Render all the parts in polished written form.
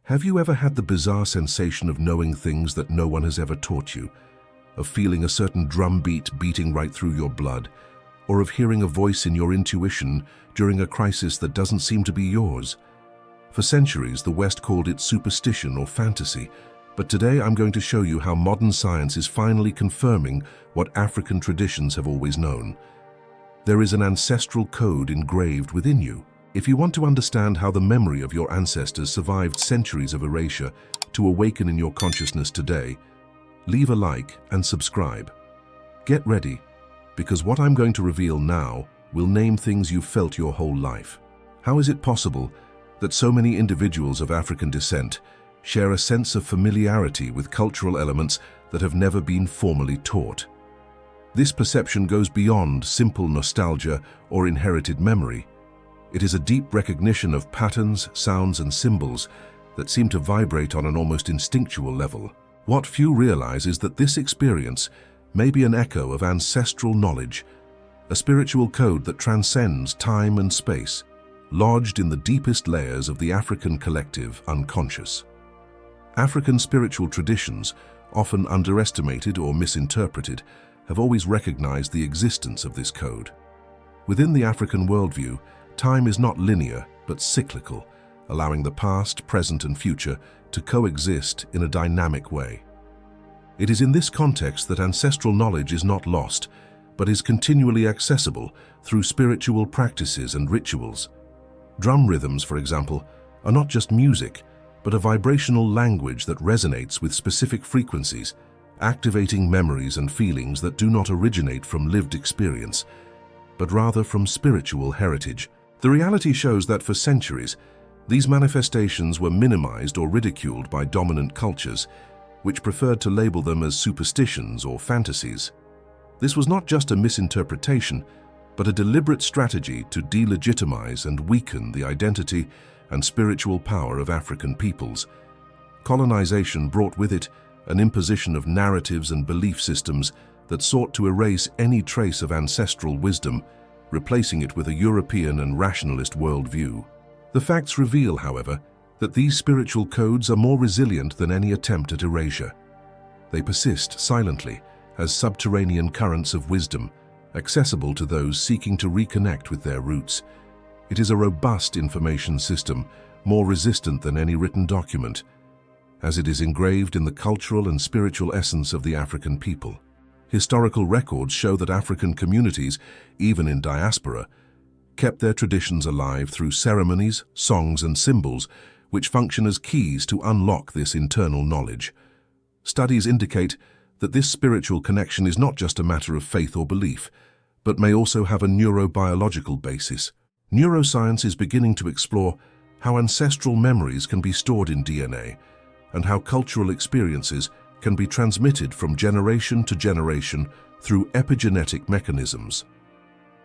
Have you ever had the bizarre sensation of knowing things that no one has ever taught you? Of feeling a certain drum beat beating right through your blood? Or of hearing a voice in your intuition during a crisis that doesn't seem to be yours? For centuries, the West called it superstition or fantasy, but today I'm going to show you how modern science is finally confirming what African traditions have always known. There is an ancestral code engraved within you. If you want to understand how the memory of your ancestors survived centuries of erasure to awaken in your consciousness today, leave a like and subscribe. Get ready, because what I'm going to reveal now will name things you've felt your whole life. How is it possible that so many individuals of African descent share a sense of familiarity with cultural elements that have never been formally taught? This perception goes beyond simple nostalgia or inherited memory. It is a deep recognition of patterns, sounds, and symbols that seem to vibrate on an almost instinctual level. What few realize is that this experience may be an echo of ancestral knowledge, a spiritual code that transcends time and space, lodged in the deepest layers of the African collective unconscious. African spiritual traditions, often underestimated or misinterpreted, have always recognized the existence of this code. Within the African worldview, time is not linear but cyclical, allowing the past, present, and future to coexist in a dynamic way. It is in this context that ancestral knowledge is not lost, but is continually accessible through spiritual practices and rituals. Drum rhythms, for example, are not just music, but a vibrational language that resonates with specific frequencies, activating memories and feelings that do not originate from lived experience, but rather from spiritual heritage. The reality shows that for centuries, these manifestations were minimized or ridiculed by dominant cultures, which preferred to label them as superstitions or fantasies. This was not just a misinterpretation, but a deliberate strategy to delegitimize and weaken the identity and spiritual power of African peoples. Colonization brought with it an imposition of narratives and belief systems that sought to erase any trace of ancestral wisdom, replacing it with a European and rationalist worldview. The facts reveal, however, that these spiritual codes are more resilient than any attempt at erasure. They persist silently as subterranean currents of wisdom, accessible to those seeking to reconnect with their roots. It is a robust information system, more resistant than any written document, as it is engraved in the cultural and spiritual essence of the African people. Historical records show that African communities, even in diaspora, kept their traditions alive through ceremonies, songs, and symbols, which function as keys to unlock this internal knowledge. Studies indicate that this spiritual connection is not just a matter of faith or belief, but may also have a neurobiological basis. Neuroscience is beginning to explore how ancestral memories can be stored in DNA and how cultural experiences can be transmitted from generation to generation through epigenetic mechanisms.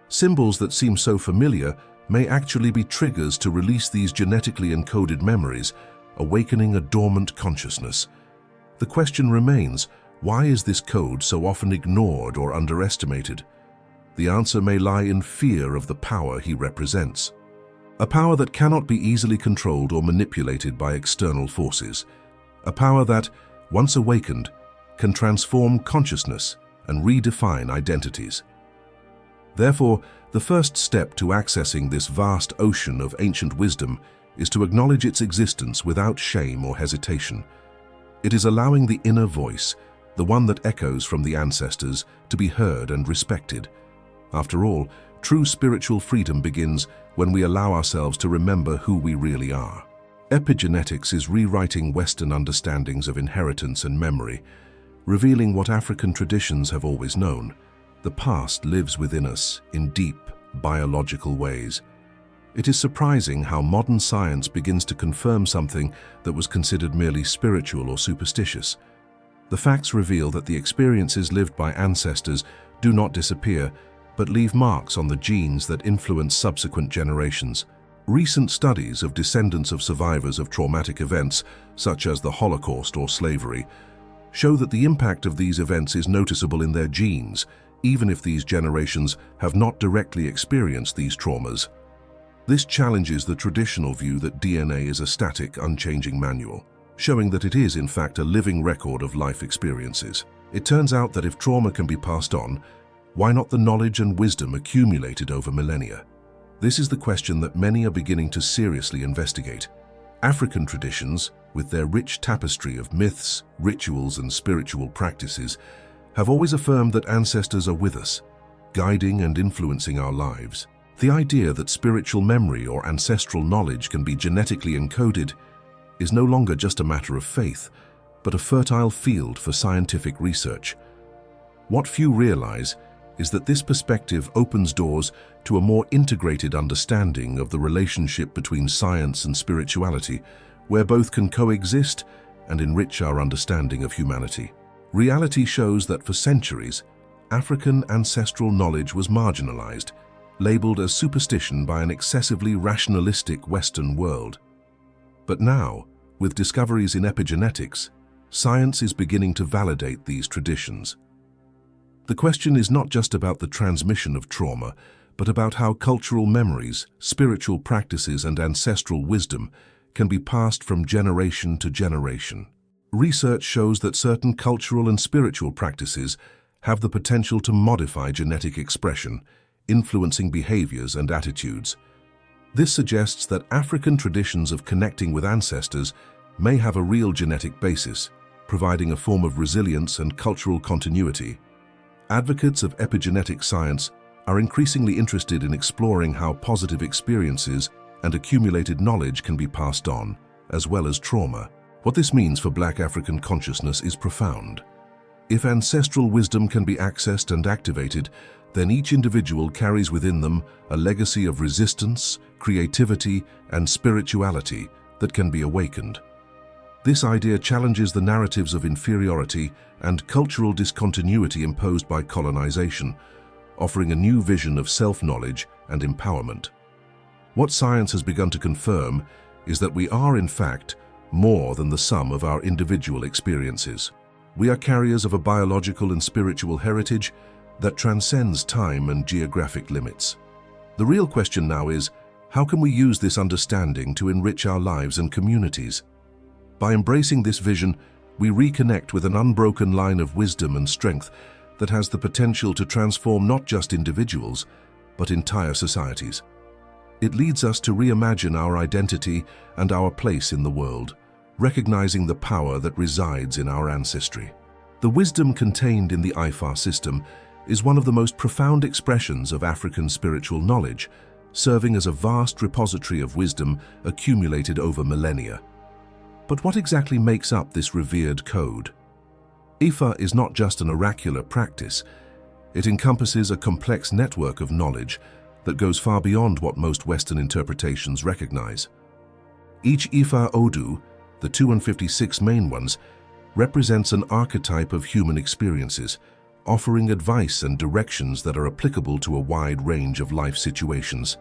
Symbols that seem so familiar may actually be triggers to release these genetically encoded memories, awakening a dormant consciousness. The question remains, why is this code so often ignored or underestimated? The answer may lie in fear of the power he represents. A power that cannot be easily controlled or manipulated by external forces. A power that, once awakened, can transform consciousness and redefine identities. Therefore, the first step to accessing this vast ocean of ancient wisdom is to acknowledge its existence without shame or hesitation. It is allowing the inner voice, the one that echoes from the ancestors, to be heard and respected. After all, true spiritual freedom begins when we allow ourselves to remember who we really are. Epigenetics is rewriting Western understandings of inheritance and memory, revealing what African traditions have always known. The past lives within us in deep, biological ways. It is surprising how modern science begins to confirm something that was considered merely spiritual or superstitious. The facts reveal that the experiences lived by ancestors do not disappear, but leave marks on the genes that influence subsequent generations. Recent studies of descendants of survivors of traumatic events, such as the Holocaust or slavery, show that the impact of these events is noticeable in their genes, even if these generations have not directly experienced these traumas. This challenges the traditional view that DNA is a static, unchanging manual, showing that it is, in fact, a living record of life experiences. It turns out that if trauma can be passed on, why not the knowledge and wisdom accumulated over millennia? This is the question that many are beginning to seriously investigate. African traditions, with their rich tapestry of myths, rituals, and spiritual practices, have always affirmed that ancestors are with us, guiding and influencing our lives. The idea that spiritual memory or ancestral knowledge can be genetically encoded is no longer just a matter of faith, but a fertile field for scientific research. What few realize is that this perspective opens doors to a more integrated understanding of the relationship between science and spirituality, where both can coexist and enrich our understanding of humanity. Reality shows that for centuries, African ancestral knowledge was marginalized, labeled as superstition by an excessively rationalistic Western world. But now, with discoveries in epigenetics, science is beginning to validate these traditions. The question is not just about the transmission of trauma, but about how cultural memories, spiritual practices, and ancestral wisdom can be passed from generation to generation. Research shows that certain cultural and spiritual practices have the potential to modify genetic expression, influencing behaviors and attitudes. This suggests that African traditions of connecting with ancestors may have a real genetic basis, providing a form of resilience and cultural continuity. Advocates of epigenetic science are increasingly interested in exploring how positive experiences and accumulated knowledge can be passed on, as well as trauma. What this means for Black African consciousness is profound. If ancestral wisdom can be accessed and activated, then each individual carries within them a legacy of resistance, creativity, and spirituality that can be awakened. This idea challenges the narratives of inferiority and cultural discontinuity imposed by colonization, offering a new vision of self-knowledge and empowerment. What science has begun to confirm is that we are, in fact, more than the sum of our individual experiences. We are carriers of a biological and spiritual heritage that transcends time and geographic limits. The real question now is, how can we use this understanding to enrich our lives and communities? By embracing this vision, we reconnect with an unbroken line of wisdom and strength that has the potential to transform not just individuals, but entire societies. It leads us to reimagine our identity and our place in the world, recognizing the power that resides in our ancestry. The wisdom contained in the Ifa system is one of the most profound expressions of African spiritual knowledge, serving as a vast repository of wisdom accumulated over millennia. But what exactly makes up this revered code? Ifa is not just an oracular practice. It encompasses a complex network of knowledge that goes far beyond what most Western interpretations recognize. Each Ifa Odu, the 256 main ones, represents an archetype of human experiences, offering advice and directions that are applicable to a wide range of life situations.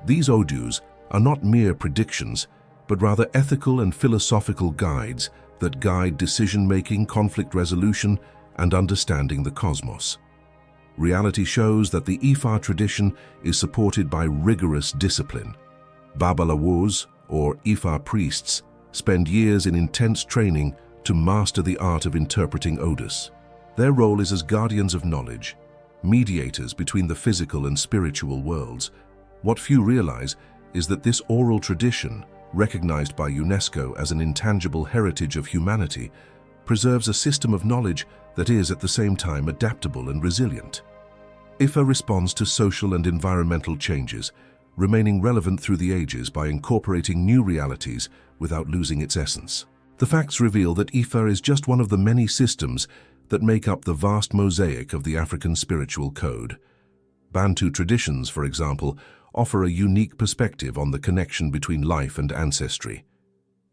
These Odus are not mere predictions, but rather ethical and philosophical guides that guide decision-making, conflict resolution, and understanding the cosmos. Reality shows that the Ifa tradition is supported by rigorous discipline. Babalawos, or Ifa priests, spend years in intense training to master the art of interpreting Odus. Their role is as guardians of knowledge, mediators between the physical and spiritual worlds. What few realize is that this oral tradition, recognized by UNESCO as an intangible heritage of humanity, preserves a system of knowledge that is at the same time adaptable and resilient. Ifa responds to social and environmental changes, remaining relevant through the ages by incorporating new realities without losing its essence. The facts reveal that Ifa is just one of the many systems that make up the vast mosaic of the African spiritual code. Bantu traditions, for example, offer a unique perspective on the connection between life and ancestry.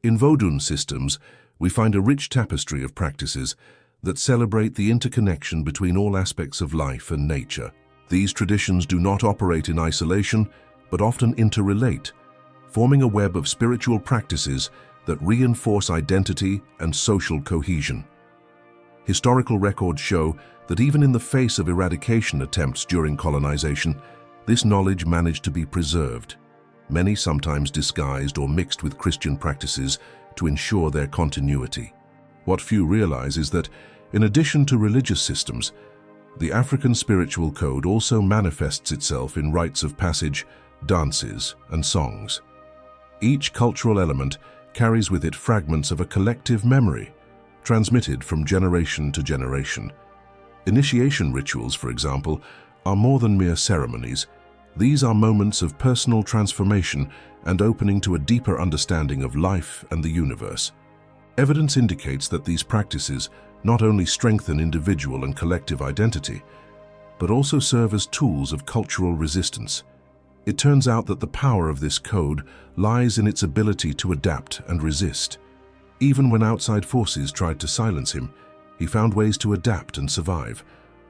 In Vodun systems, we find a rich tapestry of practices that celebrate the interconnection between all aspects of life and nature. These traditions do not operate in isolation, but often interrelate, forming a web of spiritual practices that reinforce identity and social cohesion. Historical records show that even in the face of eradication attempts during colonization, this knowledge managed to be preserved, many sometimes disguised or mixed with Christian practices to ensure their continuity. What few realize is that, in addition to religious systems, the African spiritual code also manifests itself in rites of passage, dances, and songs. Each cultural element carries with it fragments of a collective memory, transmitted from generation to generation. Initiation rituals, for example, are more than mere ceremonies. These are moments of personal transformation and opening to a deeper understanding of life and the universe. Evidence indicates that these practices not only strengthen individual and collective identity, but also serve as tools of cultural resistance. It turns out that the power of this code lies in its ability to adapt and resist. Even when outside forces tried to silence him, he found ways to adapt and survive,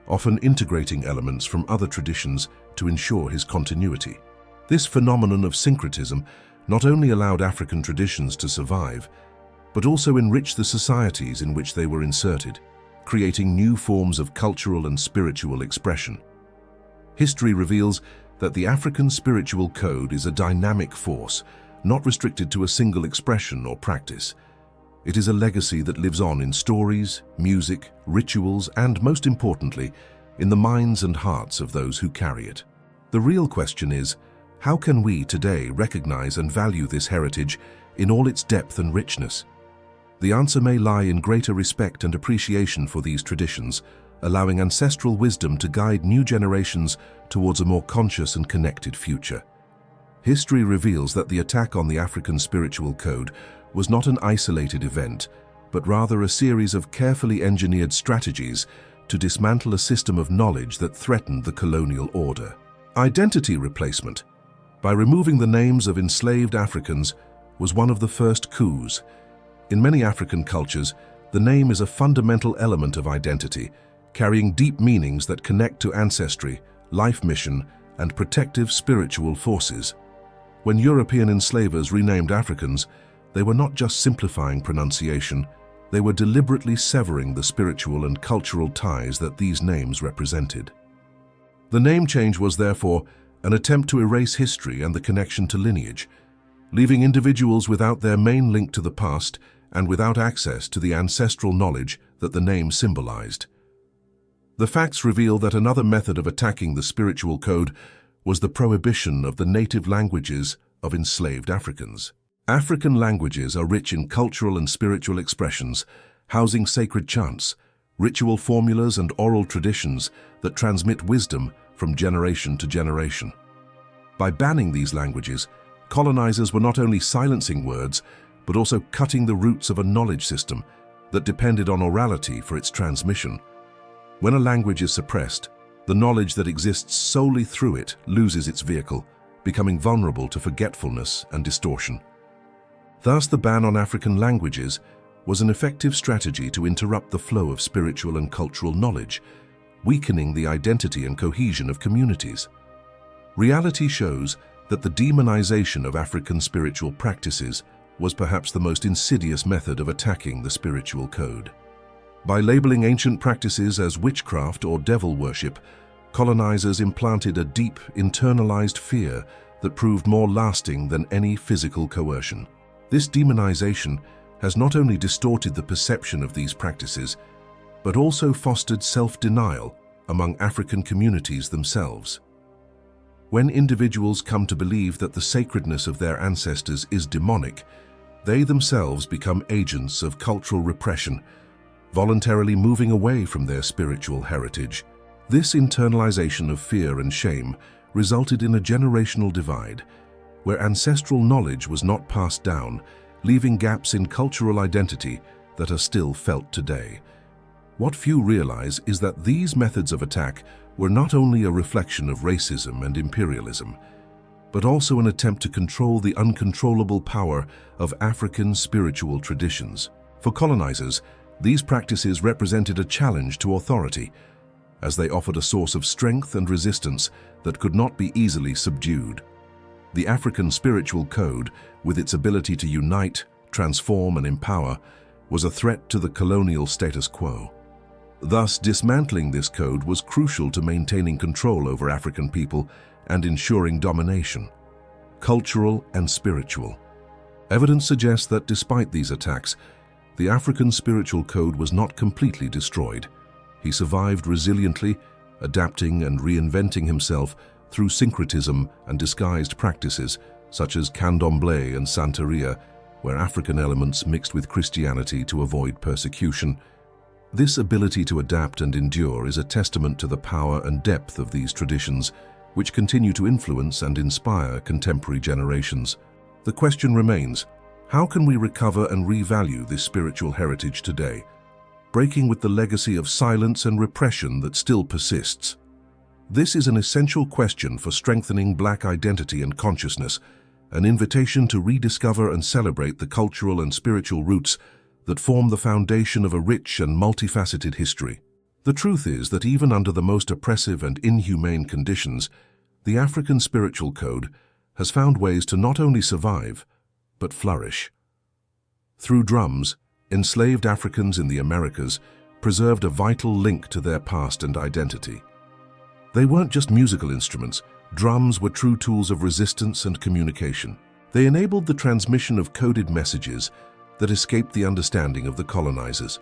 often integrating elements from other traditions to ensure his continuity. This phenomenon of syncretism not only allowed African traditions to survive, but also enriched the societies in which they were inserted, creating new forms of cultural and spiritual expression. History reveals that the African spiritual code is a dynamic force, not restricted to a single expression or practice. It is a legacy that lives on in stories, music, rituals, and, most importantly, in the minds and hearts of those who carry it. The real question is, how can we today recognize and value this heritage in all its depth and richness? The answer may lie in greater respect and appreciation for these traditions, allowing ancestral wisdom to guide new generations towards a more conscious and connected future. History reveals that the attack on the African spiritual code was not an isolated event, but rather a series of carefully engineered strategies to dismantle a system of knowledge that threatened the colonial order. Identity replacement, by removing the names of enslaved Africans, was one of the first coups. In many African cultures, the name is a fundamental element of identity, carrying deep meanings that connect to ancestry, life mission, and protective spiritual forces. When European enslavers renamed Africans, they were not just simplifying pronunciation, they were deliberately severing the spiritual and cultural ties that these names represented. The name change was therefore an attempt to erase history and the connection to lineage, leaving individuals without their main link to the past and without access to the ancestral knowledge that the name symbolized. The facts reveal that another method of attacking the spiritual code was the prohibition of the native languages of enslaved Africans. African languages are rich in cultural and spiritual expressions, housing sacred chants, ritual formulas, and oral traditions that transmit wisdom from generation to generation. By banning these languages, colonizers were not only silencing words, but also cutting the roots of a knowledge system that depended on orality for its transmission. When a language is suppressed, the knowledge that exists solely through it loses its vehicle, becoming vulnerable to forgetfulness and distortion. Thus, the ban on African languages was an effective strategy to interrupt the flow of spiritual and cultural knowledge, weakening the identity and cohesion of communities. Reality shows that the demonization of African spiritual practices was perhaps the most insidious method of attacking the spiritual code. By labeling ancient practices as witchcraft or devil worship, colonizers implanted a deep, internalized fear that proved more lasting than any physical coercion. This demonization has not only distorted the perception of these practices, but also fostered self-denial among African communities themselves. When individuals come to believe that the sacredness of their ancestors is demonic, they themselves become agents of cultural repression, voluntarily moving away from their spiritual heritage. This internalization of fear and shame resulted in a generational divide, where ancestral knowledge was not passed down, leaving gaps in cultural identity that are still felt today. What few realize is that these methods of attack were not only a reflection of racism and imperialism, but also an attempt to control the uncontrollable power of African spiritual traditions. For colonizers, these practices represented a challenge to authority, as they offered a source of strength and resistance that could not be easily subdued. The African spiritual code, with its ability to unite, transform, and empower, was a threat to the colonial status quo. Thus, dismantling this code was crucial to maintaining control over African people and ensuring domination. cultural and spiritual. Evidence suggests that despite these attacks, the African spiritual code was not completely destroyed. He survived resiliently, adapting and reinventing himself through syncretism and disguised practices such as candomblé and santeria, where African elements mixed with Christianity to avoid persecution. This ability to adapt and endure is a testament to the power and depth of these traditions, which continue to influence and inspire contemporary generations. The question remains, how can we recover and revalue this spiritual heritage today, breaking with the legacy of silence and repression that still persists? This is an essential question for strengthening Black identity and consciousness, an invitation to rediscover and celebrate the cultural and spiritual roots that form the foundation of a rich and multifaceted history. The truth is that even under the most oppressive and inhumane conditions, the African spiritual code has found ways to not only survive, but flourish. Through drums, enslaved Africans in the Americas preserved a vital link to their past and identity. They weren't just musical instruments. Drums were true tools of resistance and communication. They enabled the transmission of coded messages that escaped the understanding of the colonizers,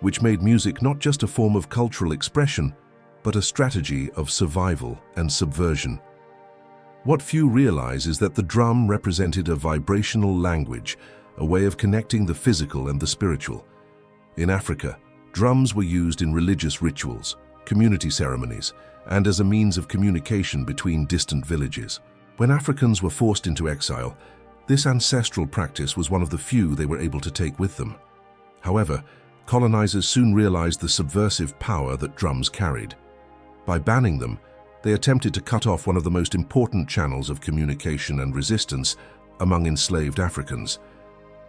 which made music not just a form of cultural expression, but a strategy of survival and subversion. What few realize is that the drum represented a vibrational language, a way of connecting the physical and the spiritual. In Africa, drums were used in religious rituals, community ceremonies, and as a means of communication between distant villages. When Africans were forced into exile, this ancestral practice was one of the few they were able to take with them. However, colonizers soon realized the subversive power that drums carried. By banning them, they attempted to cut off one of the most important channels of communication and resistance among enslaved Africans.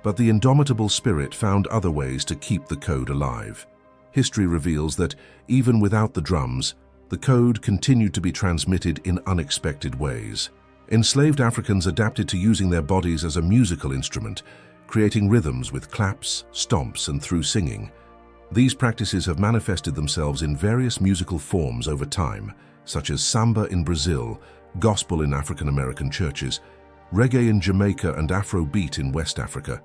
But the indomitable spirit found other ways to keep the code alive. History reveals that, even without the drums, the code continued to be transmitted in unexpected ways. Enslaved Africans adapted to using their bodies as a musical instrument, creating rhythms with claps, stomps, and through singing. These practices have manifested themselves in various musical forms over time, such as samba in Brazil, gospel in African American churches, reggae in Jamaica, and Afrobeat in West Africa.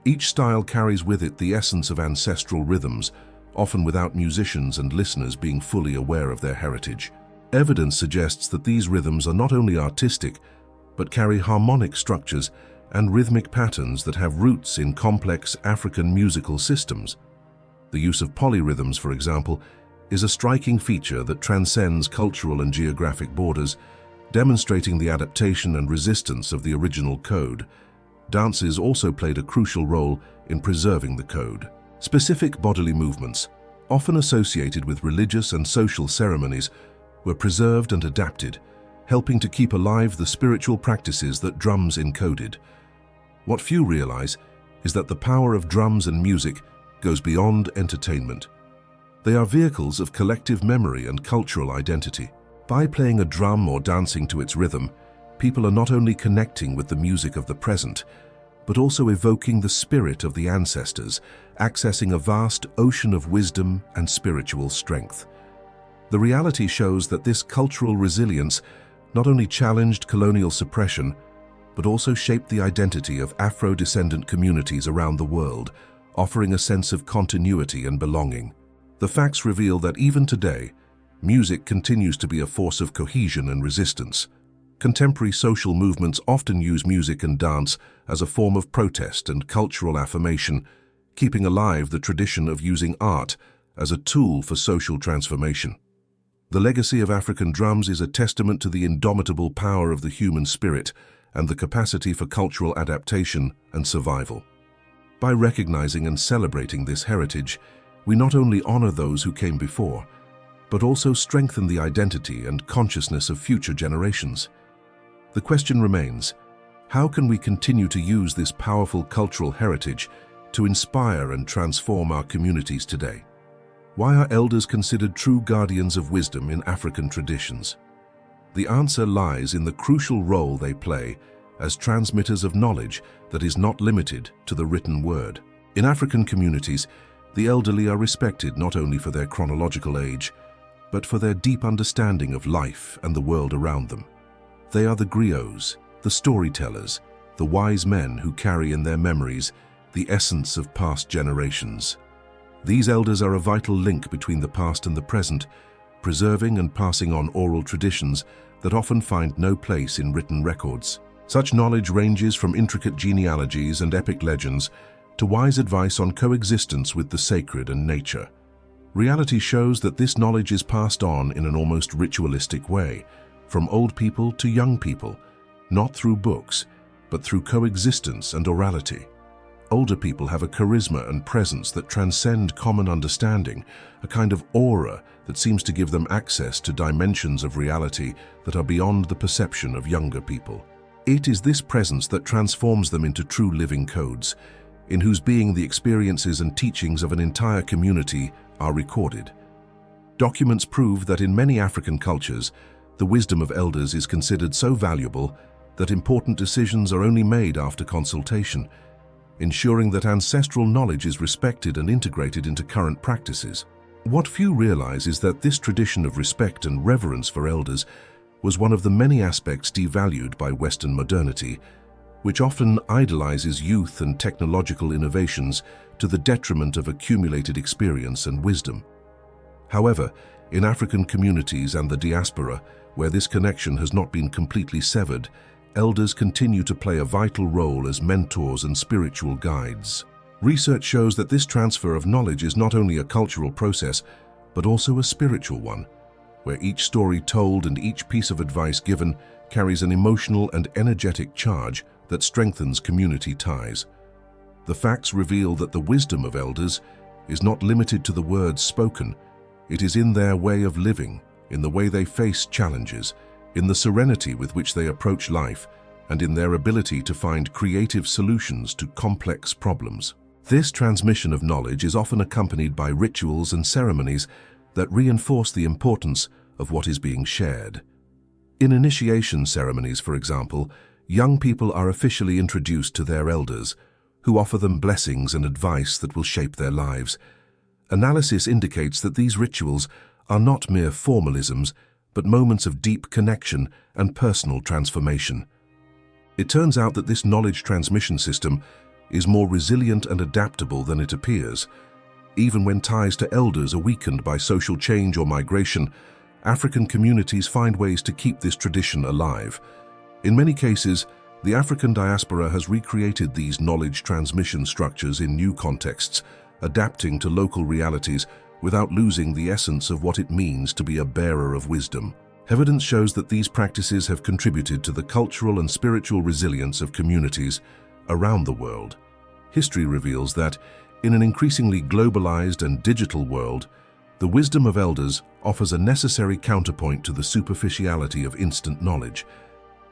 Each style carries with it the essence of ancestral rhythms, often without musicians and listeners being fully aware of their heritage. Evidence suggests that these rhythms are not only artistic, but carry harmonic structures and rhythmic patterns that have roots in complex African musical systems. The use of polyrhythms, for example, is a striking feature that transcends cultural and geographic borders, demonstrating the adaptation and resistance of the original code. Dances also played a crucial role in preserving the code. Specific bodily movements, often associated with religious and social ceremonies, were preserved and adapted, helping to keep alive the spiritual practices that drums encoded. What few realize is that the power of drums and music goes beyond entertainment. They are vehicles of collective memory and cultural identity. By playing a drum or dancing to its rhythm, people are not only connecting with the music of the present, but also evoking the spirit of the ancestors, accessing a vast ocean of wisdom and spiritual strength. The reality shows that this cultural resilience not only challenged colonial suppression, but also shaped the identity of Afro-descendant communities around the world, offering a sense of continuity and belonging. The facts reveal that even today, music continues to be a force of cohesion and resistance. Contemporary social movements often use music and dance as a form of protest and cultural affirmation, keeping alive the tradition of using art as a tool for social transformation. The legacy of African drums is a testament to the indomitable power of the human spirit and the capacity for cultural adaptation and survival. By recognizing and celebrating this heritage, we not only honor those who came before, but also strengthen the identity and consciousness of future generations. The question remains, how can we continue to use this powerful cultural heritage to inspire and transform our communities today? Why are elders considered true guardians of wisdom in African traditions? The answer lies in the crucial role they play as transmitters of knowledge that is not limited to the written word. In African communities, the elderly are respected not only for their chronological age, but for their deep understanding of life and the world around them. They are the griots, the storytellers, the wise men who carry in their memories the essence of past generations. These elders are a vital link between the past and the present, preserving and passing on oral traditions that often find no place in written records. Such knowledge ranges from intricate genealogies and epic legends to wise advice on coexistence with the sacred and nature. Reality shows that this knowledge is passed on in an almost ritualistic way, from old people to young people, not through books, but through coexistence and orality. Older people have a charisma and presence that transcend common understanding, a kind of aura that seems to give them access to dimensions of reality that are beyond the perception of younger people. It is this presence that transforms them into true living codes, in whose being the experiences and teachings of an entire community are recorded. Documents prove that in many African cultures, the wisdom of elders is considered so valuable that important decisions are only made after consultation, ensuring that ancestral knowledge is respected and integrated into current practices. What few realize is that this tradition of respect and reverence for elders was one of the many aspects devalued by Western modernity, which often idolizes youth and technological innovations to the detriment of accumulated experience and wisdom. However, in African communities and the diaspora, where this connection has not been completely severed, elders continue to play a vital role as mentors and spiritual guides. Research shows that this transfer of knowledge is not only a cultural process, but also a spiritual one, where each story told and each piece of advice given carries an emotional and energetic charge that strengthens community ties. The facts reveal that the wisdom of elders is not limited to the words spoken. It is in their way of living, in the way they face challenges, in the serenity with which they approach life, and in their ability to find creative solutions to complex problems. This transmission of knowledge is often accompanied by rituals and ceremonies that reinforce the importance of what is being shared. In initiation ceremonies, for example, young people are officially introduced to their elders, who offer them blessings and advice that will shape their lives. Analysis indicates that these rituals are not mere formalisms, but moments of deep connection and personal transformation. It turns out that this knowledge transmission system is more resilient and adaptable than it appears. Even when ties to elders are weakened by social change or migration, African communities find ways to keep this tradition alive. In many cases, the African diaspora has recreated these knowledge transmission structures in new contexts, adapting to local realities without losing the essence of what it means to be a bearer of wisdom. Evidence shows that these practices have contributed to the cultural and spiritual resilience of communities around the world. History reveals that, in an increasingly globalized and digital world, the wisdom of elders offers a necessary counterpoint to the superficiality of instant knowledge.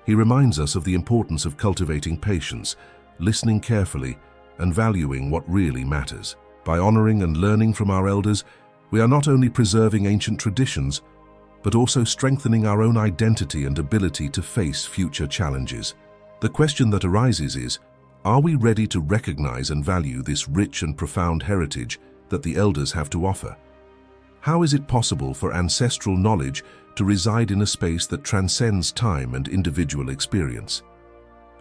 He reminds us of the importance of cultivating patience, listening carefully, and valuing what really matters. By honoring and learning from our elders, we are not only preserving ancient traditions, but also strengthening our own identity and ability to face future challenges. The question that arises is, are we ready to recognize and value this rich and profound heritage that the elders have to offer? How is it possible for ancestral knowledge to reside in a space that transcends time and individual experience?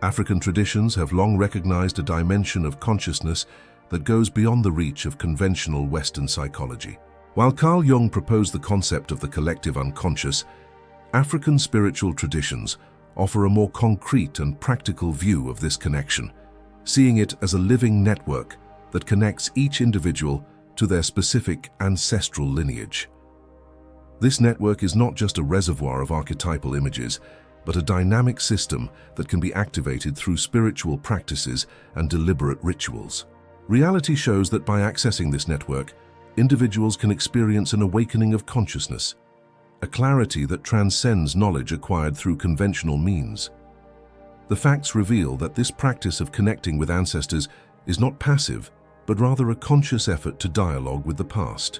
African traditions have long recognized a dimension of consciousness that goes beyond the reach of conventional Western psychology. While Carl Jung proposed the concept of the collective unconscious, African spiritual traditions offer a more concrete and practical view of this connection, seeing it as a living network that connects each individual to their specific ancestral lineage. This network is not just a reservoir of archetypal images, but a dynamic system that can be activated through spiritual practices and deliberate rituals. Reality shows that by accessing this network, individuals can experience an awakening of consciousness, a clarity that transcends knowledge acquired through conventional means. The facts reveal that this practice of connecting with ancestors is not passive, but rather a conscious effort to dialogue with the past.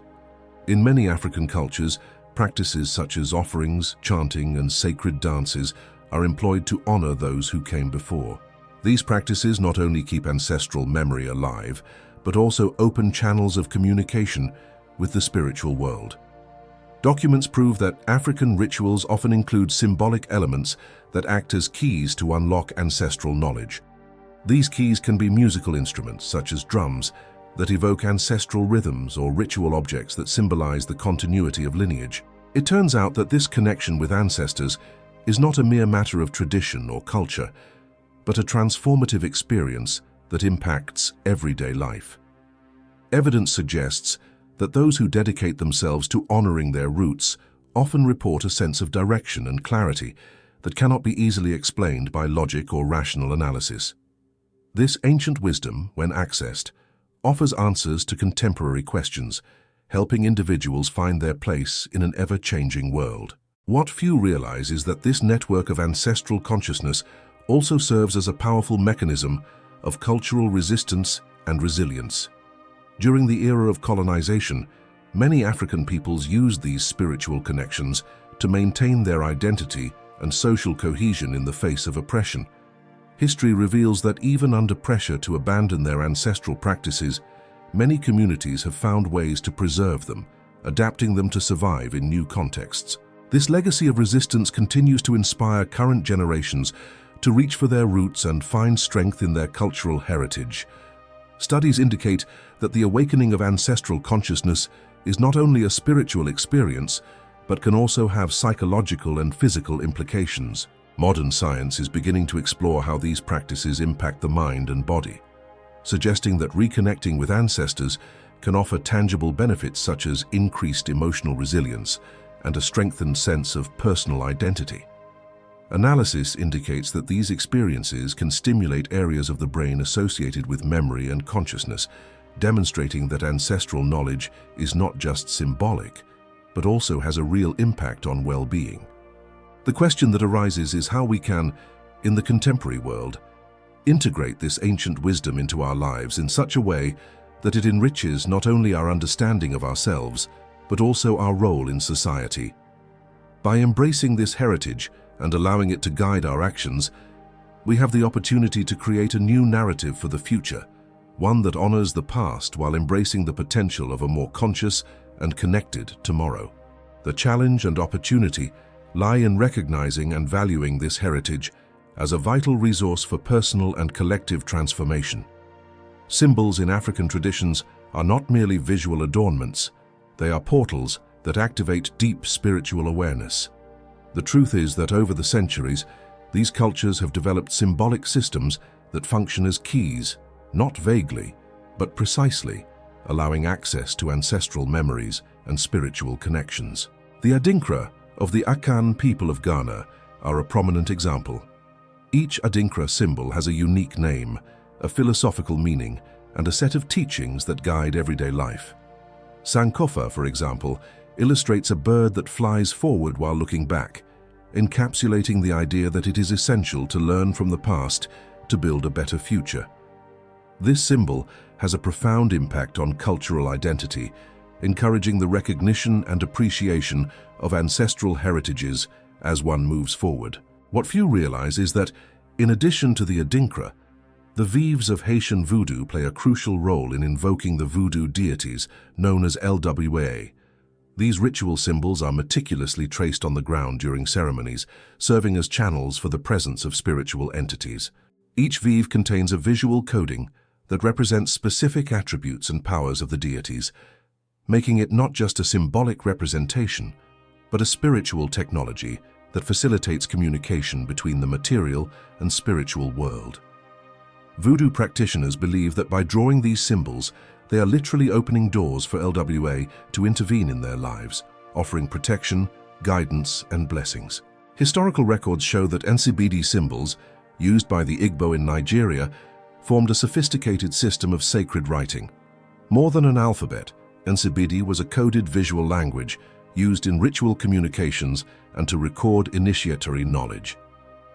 In many African cultures, practices such as offerings, chanting, and sacred dances are employed to honor those who came before. These practices not only keep ancestral memory alive, but also open channels of communication with the spiritual world. Documents prove that African rituals often include symbolic elements that act as keys to unlock ancestral knowledge. These keys can be musical instruments, such as drums, that evoke ancestral rhythms, or ritual objects that symbolize the continuity of lineage. It turns out that this connection with ancestors is not a mere matter of tradition or culture, but a transformative experience that impacts everyday life. Evidence suggests that those who dedicate themselves to honoring their roots often report a sense of direction and clarity that cannot be easily explained by logic or rational analysis. This ancient wisdom, when accessed, offers answers to contemporary questions, helping individuals find their place in an ever-changing world. What few realize is that this network of ancestral consciousness also serves as a powerful mechanism of cultural resistance and resilience. During the era of colonization, many African peoples used these spiritual connections to maintain their identity and social cohesion in the face of oppression. History reveals that even under pressure to abandon their ancestral practices, many communities have found ways to preserve them, adapting them to survive in new contexts. This legacy of resistance continues to inspire current generations to reach for their roots and find strength in their cultural heritage. Studies indicate that the awakening of ancestral consciousness is not only a spiritual experience, but can also have psychological and physical implications. Modern science is beginning to explore how these practices impact the mind and body, suggesting that reconnecting with ancestors can offer tangible benefits such as increased emotional resilience and a strengthened sense of personal identity. Analysis indicates that these experiences can stimulate areas of the brain associated with memory and consciousness, demonstrating that ancestral knowledge is not just symbolic, but also has a real impact on well-being. The question that arises is how we can, in the contemporary world, integrate this ancient wisdom into our lives in such a way that it enriches not only our understanding of ourselves, but also our role in society. By embracing this heritage and allowing it to guide our actions, we have the opportunity to create a new narrative for the future, one that honors the past while embracing the potential of a more conscious and connected tomorrow. The challenge and opportunity lie in recognizing and valuing this heritage as a vital resource for personal and collective transformation. Symbols in African traditions are not merely visual adornments, they are portals that activate deep spiritual awareness. The truth is that over the centuries, these cultures have developed symbolic systems that function as keys, not vaguely, but precisely, allowing access to ancestral memories and spiritual connections. The Adinkra of the Akan people of Ghana are a prominent example. Each Adinkra symbol has a unique name, a philosophical meaning, and a set of teachings that guide everyday life. Sankofa, for example, illustrates a bird that flies forward while looking back, encapsulating the idea that it is essential to learn from the past to build a better future. This symbol has a profound impact on cultural identity, encouraging the recognition and appreciation of ancestral heritages as one moves forward. What few realize is that, in addition to the Adinkra, the Vives of Haitian voodoo play a crucial role in invoking the voodoo deities known as LWA. These ritual symbols are meticulously traced on the ground during ceremonies, serving as channels for the presence of spiritual entities. Each Vive contains a visual coding that represents specific attributes and powers of the deities, making it not just a symbolic representation, but a spiritual technology that facilitates communication between the material and spiritual world. Voodoo practitioners believe that by drawing these symbols, they are literally opening doors for LWA to intervene in their lives, offering protection, guidance, and blessings. Historical records show that NCBD symbols, used by the Igbo in Nigeria, formed a sophisticated system of sacred writing. More than an alphabet, NCBD was a coded visual language used in ritual communications and to record initiatory knowledge.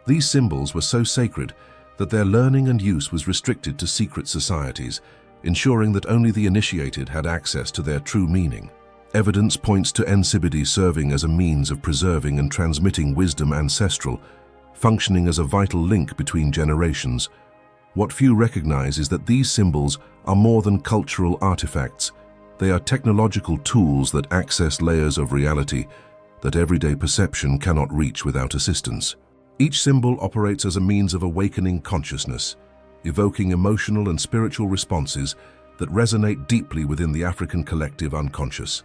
These symbols were so sacred that their learning and use was restricted to secret societies, ensuring that only the initiated had access to their true meaning. Evidence points to NCBD serving as a means of preserving and transmitting wisdom ancestral, functioning as a vital link between generations. What few recognize is that these symbols are more than cultural artifacts. They are technological tools that access layers of reality that everyday perception cannot reach without assistance. Each symbol operates as a means of awakening consciousness, evoking emotional and spiritual responses that resonate deeply within the African collective unconscious.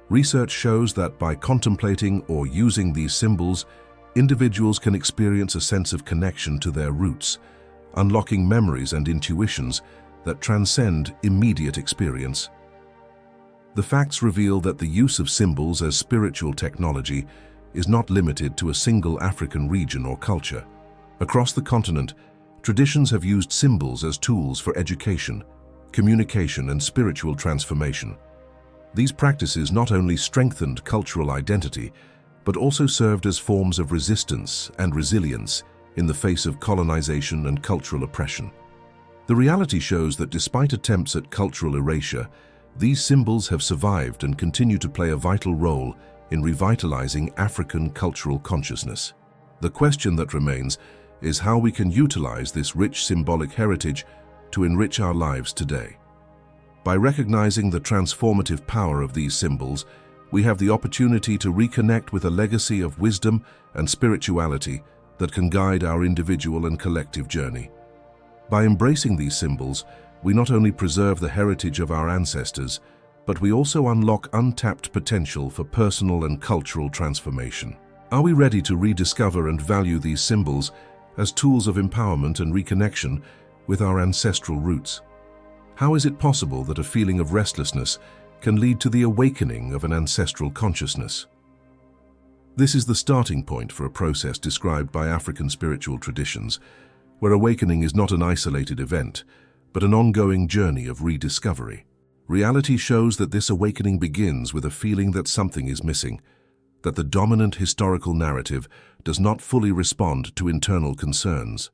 Research shows that by contemplating or using these symbols, individuals can experience a sense of connection to their roots, unlocking memories and intuitions that transcend immediate experience. The facts reveal that the use of symbols as spiritual technology is not limited to a single African region or culture. Across the continent, traditions have used symbols as tools for education, communication, and spiritual transformation. These practices not only strengthened cultural identity, but also served as forms of resistance and resilience in the face of colonization and cultural oppression. The reality shows that despite attempts at cultural erasure, these symbols have survived and continue to play a vital role in revitalizing African cultural consciousness. The question that remains is how we can utilize this rich symbolic heritage to enrich our lives today. By recognizing the transformative power of these symbols, we have the opportunity to reconnect with a legacy of wisdom and spirituality that can guide our individual and collective journey. By embracing these symbols, we not only preserve the heritage of our ancestors, but we also unlock untapped potential for personal and cultural transformation. Are we ready to rediscover and value these symbols as tools of empowerment and reconnection with our ancestral roots? How is it possible that a feeling of restlessness can lead to the awakening of an ancestral consciousness? This is the starting point for a process described by African spiritual traditions, where awakening is not an isolated event, but an ongoing journey of rediscovery. Reality shows that this awakening begins with a feeling that something is missing, that the dominant historical narrative does not fully respond to internal concerns.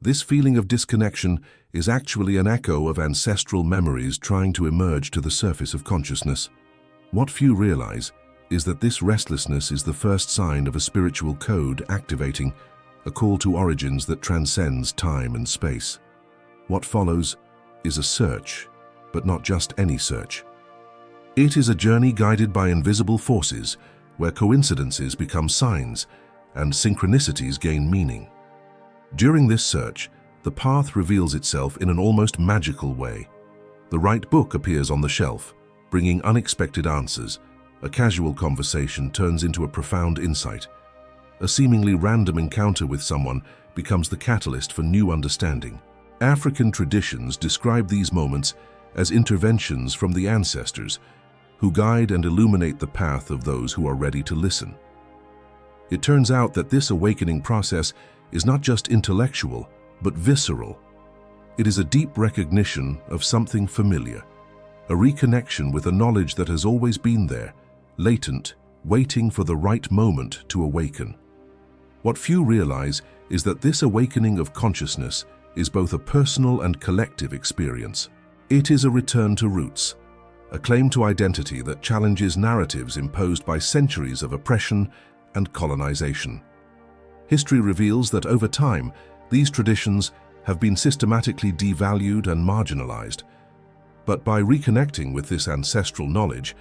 This feeling of disconnection is actually an echo of ancestral memories trying to emerge to the surface of consciousness. What few realize is that this restlessness is the first sign of a spiritual code activating, a call to origins that transcends time and space. What follows is a search, but not just any search. It is a journey guided by invisible forces, where coincidences become signs and synchronicities gain meaning. During this search, the path reveals itself in an almost magical way. The right book appears on the shelf, bringing unexpected answers. A casual conversation turns into a profound insight. A seemingly random encounter with someone becomes the catalyst for new understanding. African traditions describe these moments as interventions from the ancestors, who guide and illuminate the path of those who are ready to listen. It turns out that this awakening process is not just intellectual, but visceral. It is a deep recognition of something familiar, a reconnection with a knowledge that has always been there, latent, waiting for the right moment to awaken. What few realize is that this awakening of consciousness is both a personal and collective experience. It is a return to roots, a claim to identity that challenges narratives imposed by centuries of oppression and colonization. History reveals that over time, these traditions have been systematically devalued and marginalized. But by reconnecting with this ancestral knowledge,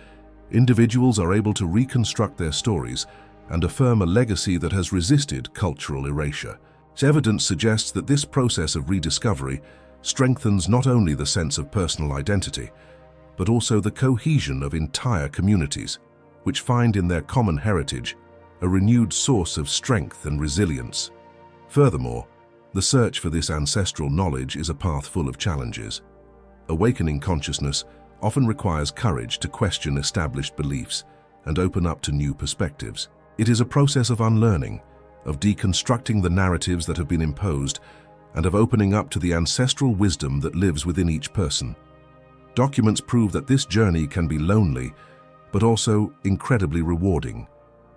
individuals are able to reconstruct their stories and affirm a legacy that has resisted cultural erasure. Evidence suggests that this process of rediscovery strengthens not only the sense of personal identity, but also the cohesion of entire communities, which find in their common heritage a renewed source of strength and resilience. Furthermore, the search for this ancestral knowledge is a path full of challenges. Awakening consciousness often requires courage to question established beliefs and open up to new perspectives. It is a process of unlearning, of deconstructing the narratives that have been imposed, and of opening up to the ancestral wisdom that lives within each person. Documents prove that this journey can be lonely, but also incredibly rewarding,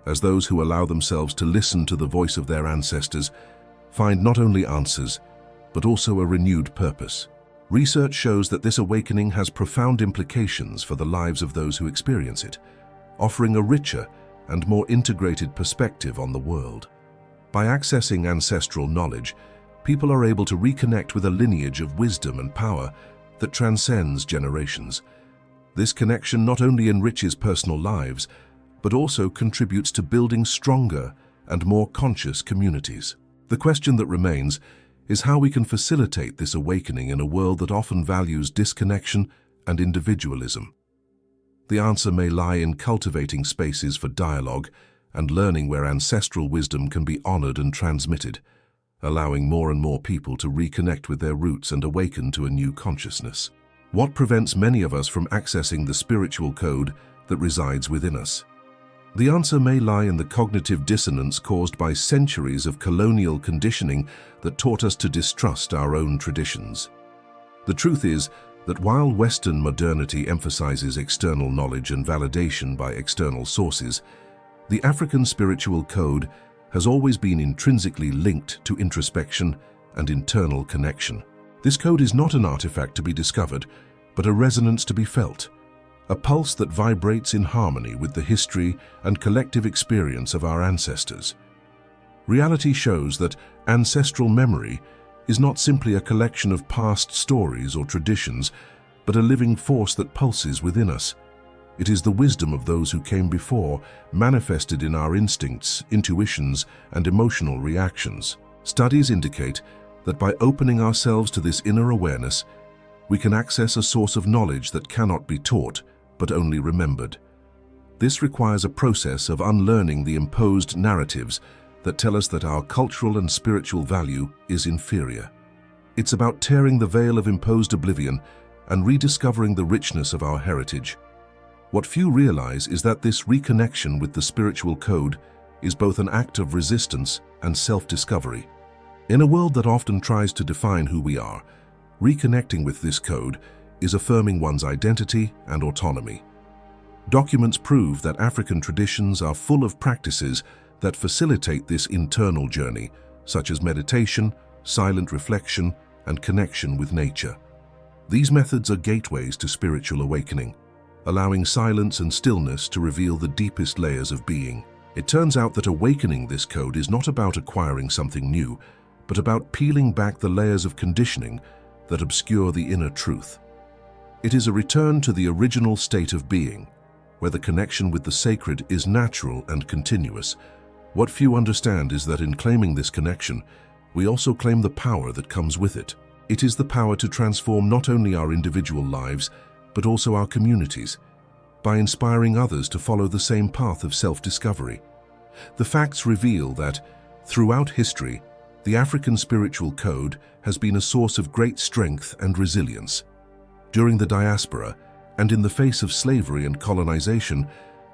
as those who allow themselves to listen to the voice of their ancestors find not only answers, but also a renewed purpose. Research shows that this awakening has profound implications for the lives of those who experience it, offering a richer and more integrated perspective on the world. By accessing ancestral knowledge, people are able to reconnect with a lineage of wisdom and power that transcends generations. This connection not only enriches personal lives, but also contributes to building stronger and more conscious communities. The question that remains is how we can facilitate this awakening in a world that often values disconnection and individualism. The answer may lie in cultivating spaces for dialogue and learning where ancestral wisdom can be honored and transmitted, allowing more and more people to reconnect with their roots and awaken to a new consciousness. What prevents many of us from accessing the spiritual code that resides within us? The answer may lie in the cognitive dissonance caused by centuries of colonial conditioning that taught us to distrust our own traditions. The truth is that while Western modernity emphasizes external knowledge and validation by external sources, the African spiritual code has always been intrinsically linked to introspection and internal connection. This code is not an artifact to be discovered, but a resonance to be felt, a pulse that vibrates in harmony with the history and collective experience of our ancestors. Reality shows that ancestral memory is not simply a collection of past stories or traditions, but a living force that pulses within us. It is the wisdom of those who came before, manifested in our instincts, intuitions, and emotional reactions. Studies indicate that by opening ourselves to this inner awareness, we can access a source of knowledge that cannot be taught, but only remembered. This requires a process of unlearning the imposed narratives that tell us that our cultural and spiritual value is inferior. It's about tearing the veil of imposed oblivion and rediscovering the richness of our heritage. What few realize is that this reconnection with the spiritual code is both an act of resistance and self-discovery. In a world that often tries to define who we are, reconnecting with this code is affirming one's identity and autonomy. Documents prove that African traditions are full of practices that facilitate this internal journey, such as meditation, silent reflection, and connection with nature. These methods are gateways to spiritual awakening, allowing silence and stillness to reveal the deepest layers of being. It turns out that awakening this code is not about acquiring something new, but about peeling back the layers of conditioning that obscure the inner truth. It is a return to the original state of being, where the connection with the sacred is natural and continuous. What few understand is that in claiming this connection, we also claim the power that comes with it. It is the power to transform not only our individual lives, but also our communities, by inspiring others to follow the same path of self-discovery. The facts reveal that, throughout history, the African spiritual code has been a source of great strength and resilience. During the diaspora, and in the face of slavery and colonization,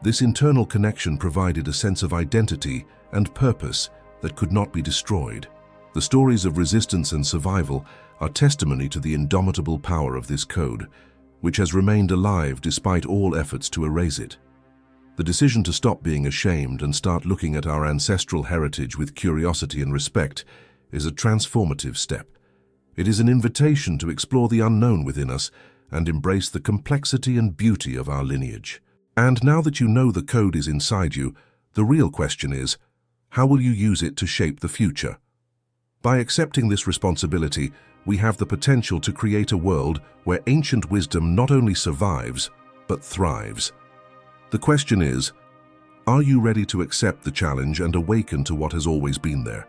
this internal connection provided a sense of identity and purpose that could not be destroyed. The stories of resistance and survival are testimony to the indomitable power of this code, which has remained alive despite all efforts to erase it. The decision to stop being ashamed and start looking at our ancestral heritage with curiosity and respect is a transformative step. It is an invitation to explore the unknown within us and embrace the complexity and beauty of our lineage. And now that you know the code is inside you, the real question is, how will you use it to shape the future? By accepting this responsibility, we have the potential to create a world where ancient wisdom not only survives, but thrives. The question is, are you ready to accept the challenge and awaken to what has always been there?